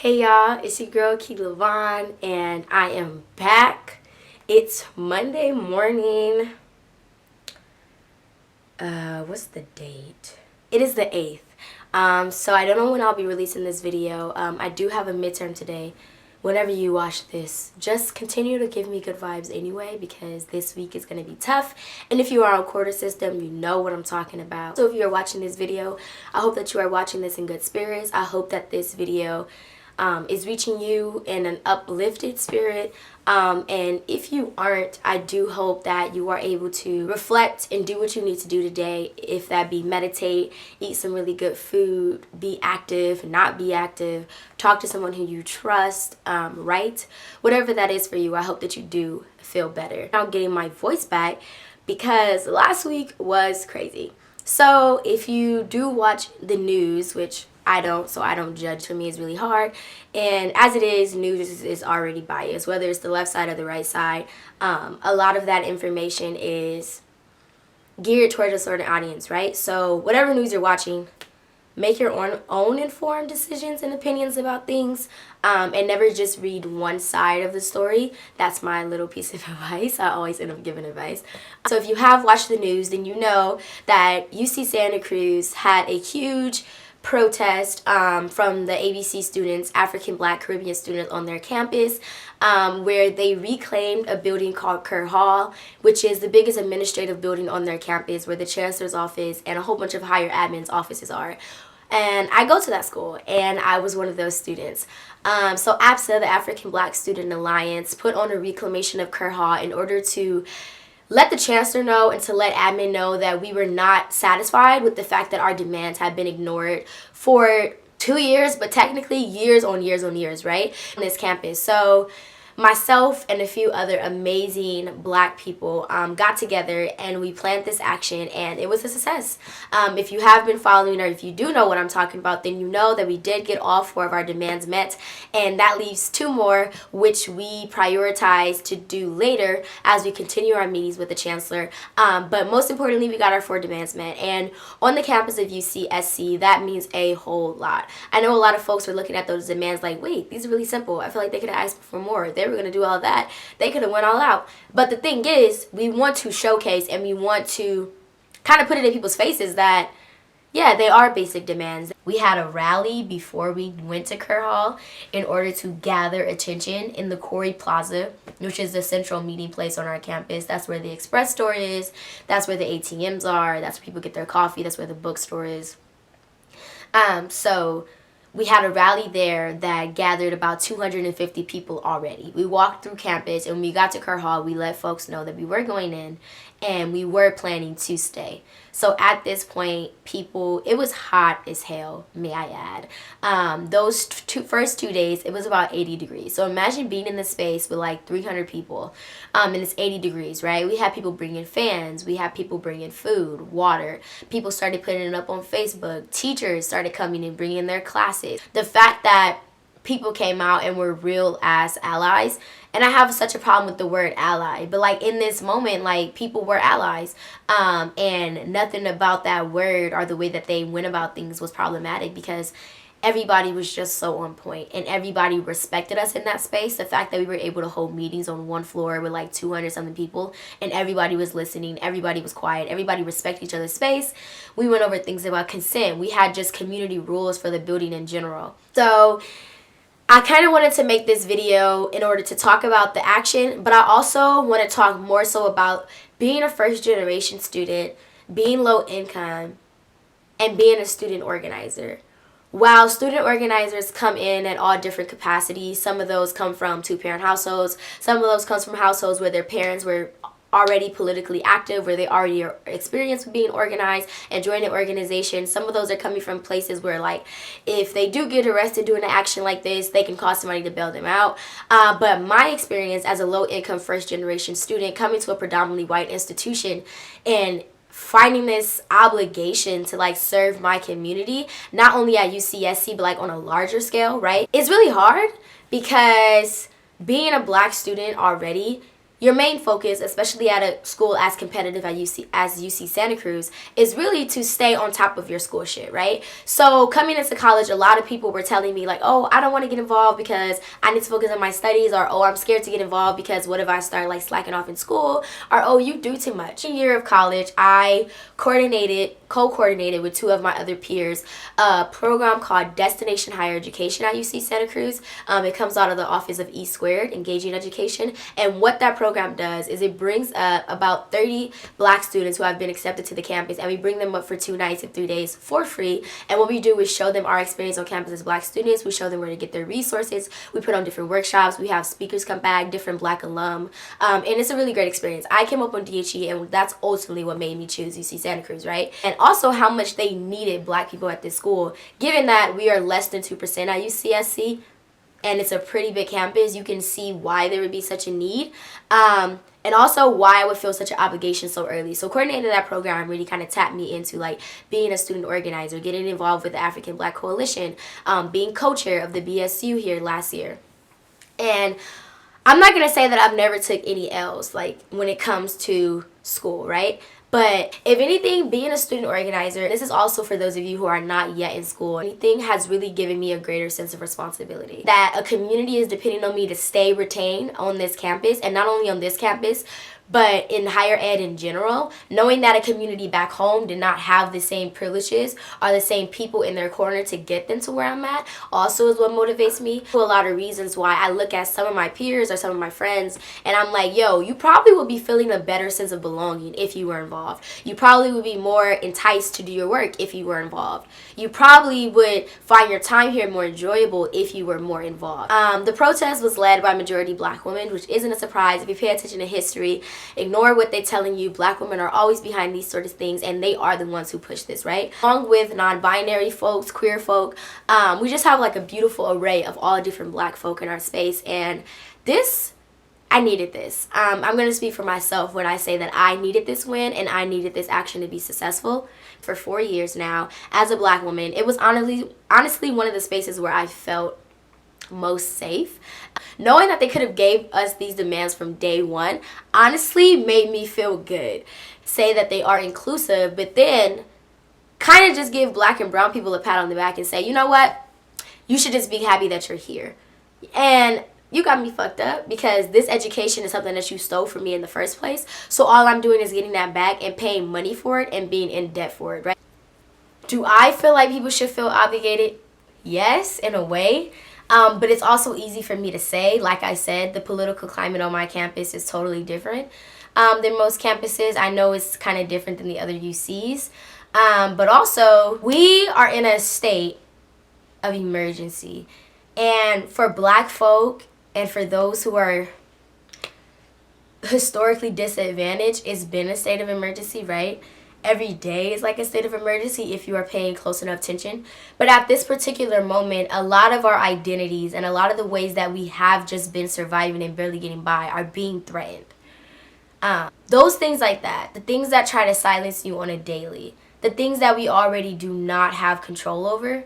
Hey y'all, it's your girl Key Levon, and I am back. It's Monday morning. What's the date? It is the 8th. So I don't know when I'll be releasing this video. I do have a midterm today. Whenever you watch this, just continue to give me good vibes anyway, because this week is going to be tough. And if you are on quarter system, you know what I'm talking about. So if you're watching this video, I hope that you are watching this in good spirits. I hope that this video is reaching you in an uplifted spirit. And if you aren't, I do hope that you are able to reflect and do what you need to do today. If that be meditate, eat some really good food, be active, not be active, talk to someone who you trust, write, whatever that is for you, I hope that you do feel better. Now getting my voice back, because last week was crazy. So if you do watch the news, which I don't, so I don't judge. For me, it's really hard. And as it is, news is already biased, whether it's the left side or the right side. A lot of that information is geared towards a certain audience, right? So whatever news you're watching, make your own informed decisions and opinions about things, and never just read one side of the story. That's my little piece of advice. I always end up giving advice. So if you have watched the news, then you know that UC Santa Cruz had a huge protest from the ABC students, African Black Caribbean students on their campus, where they reclaimed a building called Kerr Hall, which is the biggest administrative building on their campus, where the Chancellor's office and a whole bunch of higher admins offices are. And I go to that school, and I was one of those students. So APSA, the African Black Student Alliance, put on a reclamation of Kerr Hall in order to let the chancellor know and to let admin know that we were not satisfied with the fact that our demands had been ignored for 2 years, but technically years on years on years, right, on this campus. So myself and a few other amazing Black people got together and we planned this action, and it was a success. If you have been following, or if you do know what I'm talking about, then you know that we did get all 4 of our demands met, and that leaves 2 more, which we prioritize to do later as we continue our meetings with the chancellor. But most importantly, we got our 4 demands met, and on the campus of UCSC, that means a whole lot. I know a lot of folks are looking at those demands like, wait, these are really simple. I feel like they could have asked for more. They were going to do all that. They could have went all out. But the thing is, we want to showcase and we want to kind of put it in people's faces that, yeah, they are basic demands. We had a rally before we went to Kerr Hall in order to gather attention in the Corey Plaza, which is the central meeting place on our campus. That's where the express store is. That's where the ATMs are. That's where people get their coffee. That's where the bookstore is. So we had a rally there that gathered about 250 people already. We walked through campus, and when we got to Kerr Hall, we let folks know that we were going in and we were planning to stay. So at this point, people, it was hot as hell, may I add. Those first 2 days, it was about 80 degrees. So imagine being in this space with like 300 people, and it's 80 degrees, right? We had people bringing fans. We had people bringing food, water. People started putting it up on Facebook. Teachers started coming and bringing their classes. The fact that people came out and were real ass allies, and I have such a problem with the word ally, but like in this moment, like people were allies, and nothing about that word or the way that they went about things was problematic, because everybody was just so on point and everybody respected us in that space. The fact that we were able to hold meetings on one floor with like 200 something people and everybody was listening, everybody was quiet, everybody respected each other's space. We went over things about consent. We had just community rules for the building in general. So I kind of wanted to make this video in order to talk about the action, but I also want to talk more so about being a first generation student, being low income, and being a student organizer. While student organizers come in at all different capacities, some of those come from 2-parent households, some of those comes from households where their parents were already politically active, where they already are experienced with being organized and joined an organization. Some of those are coming from places where, like, if they do get arrested doing an action like this, they can cause somebody to bail them out. But my experience as a low-income first-generation student coming to a predominantly white institution and finding this obligation to like serve my community, not only at UCSC but like on a larger scale, right? It's really hard, because being a Black student already, your main focus, especially at a school as competitive as UC Santa Cruz, is really to stay on top of your school shit, right? So coming into college, a lot of people were telling me like, oh, I don't want to get involved because I need to focus on my studies, or oh, I'm scared to get involved because what if I start like slacking off in school, or oh, you do too much. In year of college, I co-coordinated with two of my other peers a program called Destination Higher Education at UC Santa Cruz. It comes out of the Office of E2, Engaging Education, and what that program does is it brings up about 30 black students who have been accepted to the campus, and we bring them up for 2 nights and 3 days for free. And what we do is show them our experience on campus as black students. We show them where to get their resources. We put on different workshops. We have speakers come back, different black alum, and it's a really great experience. I came up on DHE, and that's ultimately what made me choose UC Santa Cruz, right? And also how much they needed black people at this school. Given that we are less than 2% at UCSC, and it's a pretty big campus, you can see why there would be such a need, and also why I would feel such an obligation so early. So coordinating that program really kind of tapped me into like being a student organizer, getting involved with the African Black Coalition, being co-chair of the BSU here last year. And I'm not going to say that I've never took any L's like when it comes to school, right? But if anything, being a student organizer, this is also for those of you who are not yet in school, anything has really given me a greater sense of responsibility. That a community is depending on me to stay retained on this campus, and not only on this campus, but in higher ed in general, knowing that a community back home did not have the same privileges or the same people in their corner to get them to where I'm at also is what motivates me. For a lot of reasons why I look at some of my peers or some of my friends and I'm like, yo, you probably would be feeling a better sense of belonging if you were involved. You probably would be more enticed to do your work if you were involved. You probably would find your time here more enjoyable if you were more involved. The protest was led by majority black women, which isn't a surprise if you pay attention to history. Ignore what they're telling you. Black women are always behind these sort of things, and they are the ones who push this, right? Along with non-binary folks, queer folk, we just have like a beautiful array of all different black folk in our space, and this, I needed this. I'm going to speak for myself when I say that I needed this win and I needed this action to be successful. For 4 years now, as a black woman, it was honestly one of the spaces where I felt most safe. Knowing that they could have gave us these demands from day one honestly made me feel good. Say that they are inclusive, but then kind of just give black and brown people a pat on the back and say, you know what? You should just be happy that you're here. And you got me fucked up because this education is something that you stole from me in the first place. So all I'm doing is getting that back and paying money for it and being in debt for it, right? Do I feel like people should feel obligated? Yes, in a way. But it's also easy for me to say. Like I said, the political climate on my campus is totally different than most campuses. I know it's kind of different than the other UCs. But also, we are in a state of emergency. And for black folk and for those who are historically disadvantaged, it's been a state of emergency, right? Every day is like a state of emergency if you are paying close enough attention. But at this particular moment, a lot of our identities and a lot of the ways that we have just been surviving and barely getting by are being threatened. Those things like that, the things that try to silence you on a daily, the things that we already do not have control over,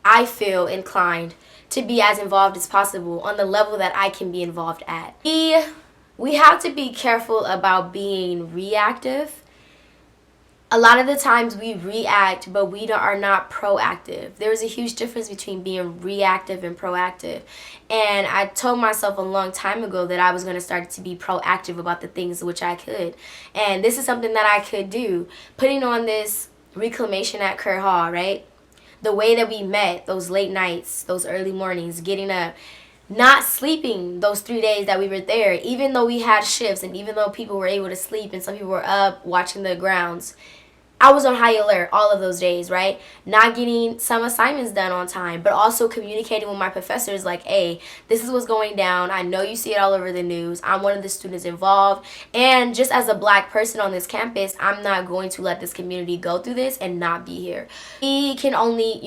I feel inclined to be as involved as possible on the level that I can be involved at. We have to be careful about being reactive. A lot of the times we react, but we are not proactive. There's a huge difference between being reactive and proactive. And I told myself a long time ago that I was going to start to be proactive about the things which I could. And this is something that I could do. Putting on this reclamation at Kerr Hall, right? The way that we met, those late nights, those early mornings, getting up, not sleeping those 3 days that we were there, even though we had shifts and even though people were able to sleep and some people were up watching the grounds. I was on high alert all of those days, right? Not getting some assignments done on time, but also communicating with my professors like, hey, this is what's going down. I know you see it all over the news. I'm one of the students involved. And just as a black person on this campus, I'm not going to let this community go through this and not be here. We can only,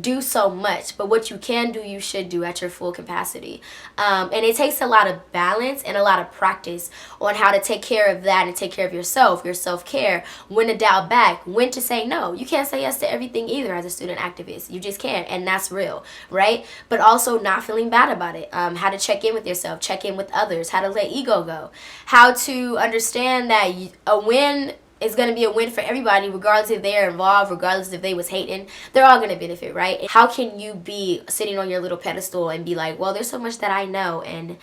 do so much, but what you can do, you should do at your full capacity. And it takes a lot of balance and a lot of practice on how to take care of that and take care of yourself, your self-care, when to dial back, back when to say no. You can't say yes to everything either as a student activist. You just can't, and that's real, right? But also not feeling bad about it. How to check in with yourself, check in with others, how to let ego go, how to understand that a win is going to be a win for everybody, regardless if they're involved, regardless if they was hating. They're all going to benefit, right? How can you be sitting on your little pedestal and be like, well, there's so much that I know, and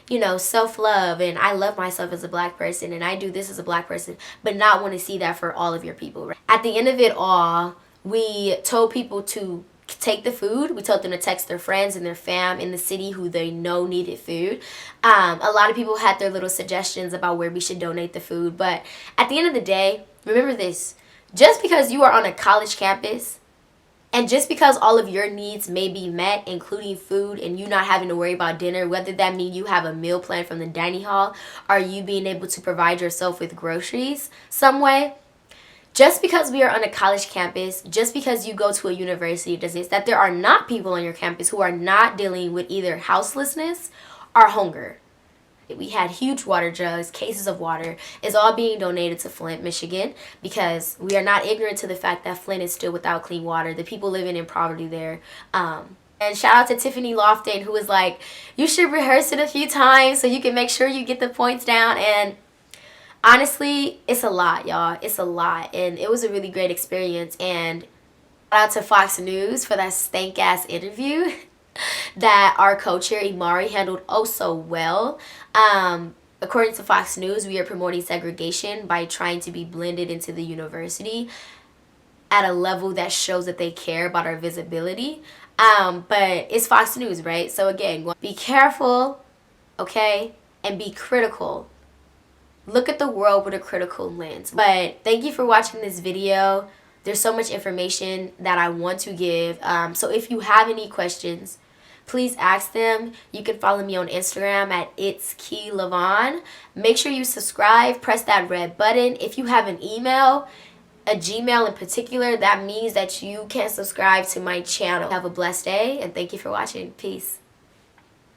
you know, self-love, and I love myself as a black person, and I do this as a black person, but not want to see that for all of your people, right? At the end of it all, we told people to take the food. We told them to text their friends and their fam in the city who they know needed food. A lot of people had their little suggestions about where we should donate the food, but at the end of the day, remember this: just because you are on a college campus, and just because all of your needs may be met, including food, and you not having to worry about dinner, whether that means you have a meal plan from the dining hall or you being able to provide yourself with groceries some way, just because we are on a college campus, just because you go to a university, does this that there are not people on your campus who are not dealing with either houselessness or hunger. We had huge water jugs, cases of water. It's all being donated to Flint, Michigan, because we are not ignorant to the fact that Flint is still without clean water. The people living in poverty there. And shout out to Tiffany Lofton, who was like, you should rehearse it a few times so you can make sure you get the points down. And honestly, it's a lot, y'all. It's a lot. And it was a really great experience. And shout out to Fox News for that stank-ass interview that our co-chair Imari handled oh so well. According to Fox News, we are promoting segregation by trying to be blended into the university at a level that shows that they care about our visibility. But it's Fox News, right? So again, be careful, okay? And be critical. Look at the world with a critical lens. But thank you for watching this video. There's so much information that I want to give. So if you have any questions, please ask them. You can follow me on Instagram at itskeylavon. Make sure you subscribe, press that red button. If you have an email, a Gmail in particular, that means that you can subscribe to my channel. Have a blessed day, and thank you for watching. Peace.